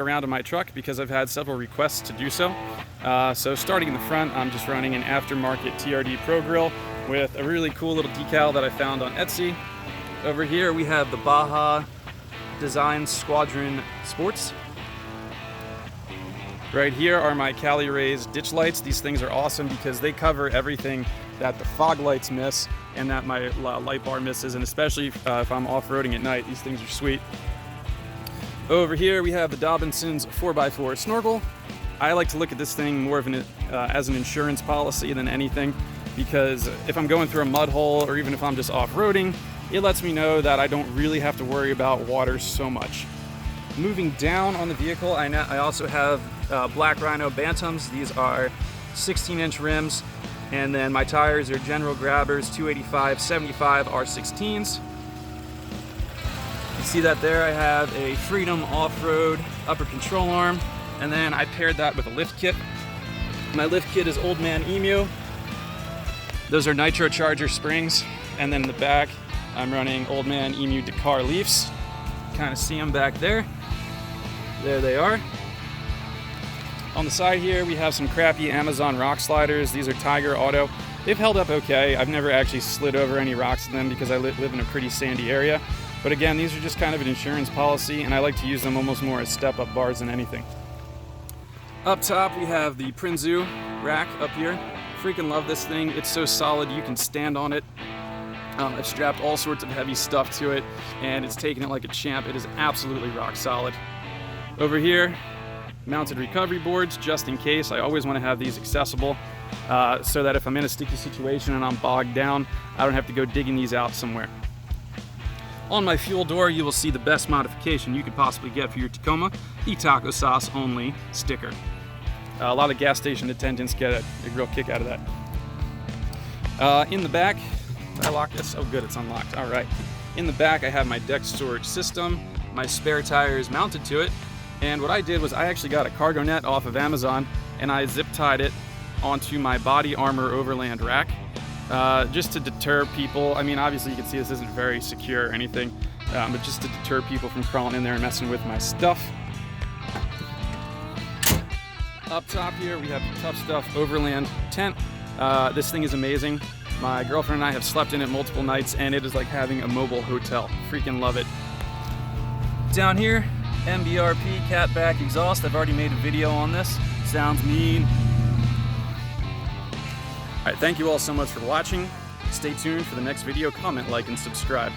around in my truck because I've had several requests to do so. So starting in the front, I'm just running an aftermarket TRD Pro Grill with a really cool little decal that I found on Etsy. Over here we have the Baja Design Squadron Sports. Right here are my Cali Rays ditch lights. These things are awesome because they cover everything that the fog lights miss and that my light bar misses, and especially if I'm off-roading at night, these things are sweet. Over here we have the Dobinson's 4x4 snorkel. I like to look at this thing more of as an insurance policy than anything, because if I'm going through a mud hole or even if I'm just off-roading, it lets me know that I don't really have to worry about water so much. Moving down on the vehicle, I also have Black Rhino Bantams. These are 16-inch rims, and then my tires are General Grabbers 285/75 R16s. You see that there? I have a Freedom off-road upper control arm, and then I paired that with a lift kit. My lift kit is Old Man Emu. Those are Nitro Charger springs, and then in the back I'm running Old Man Emu Dakar leafs. Kind of see them back there. There they are. On the side here we have some crappy Amazon rock sliders. These are Tiger Auto. They've held up okay. I've never actually slid over any rocks in them because I live in a pretty sandy area. But again, these are just kind of an insurance policy, and I like to use them almost more as step-up bars than anything. Up top we have the Prinzu Rack up here. Freaking love this thing. It's so solid you can stand on it. I've strapped all sorts of heavy stuff to it, and it's taking it like a champ. It is absolutely rock solid. Over here, mounted recovery boards, just in case. I always want to have these accessible so that if I'm in a sticky situation and I'm bogged down, I don't have to go digging these out somewhere. On my fuel door, you will see the best modification you could possibly get for your Tacoma, the taco sauce only sticker. A lot of gas station attendants get a real kick out of that. In the back, did I lock this? Oh good, it's unlocked. All right. In the back, I have my deck storage system. My spare tire is mounted to it. And what I did was I actually got a cargo net off of Amazon, and I zip tied it onto my body armor overland rack, just to deter people. I mean, obviously you can see this isn't very secure or anything, but just to deter people from crawling in there and messing with my stuff. Up top here we have the Tough Stuff overland tent. This thing is amazing. My girlfriend and I have slept in it multiple nights, and it is like having a mobile hotel. Freaking love it. Down here, MBRP catback exhaust. I've already made a video on this. Sounds mean. Alright, thank you all so much for watching. Stay tuned for the next video. Comment, like, and subscribe.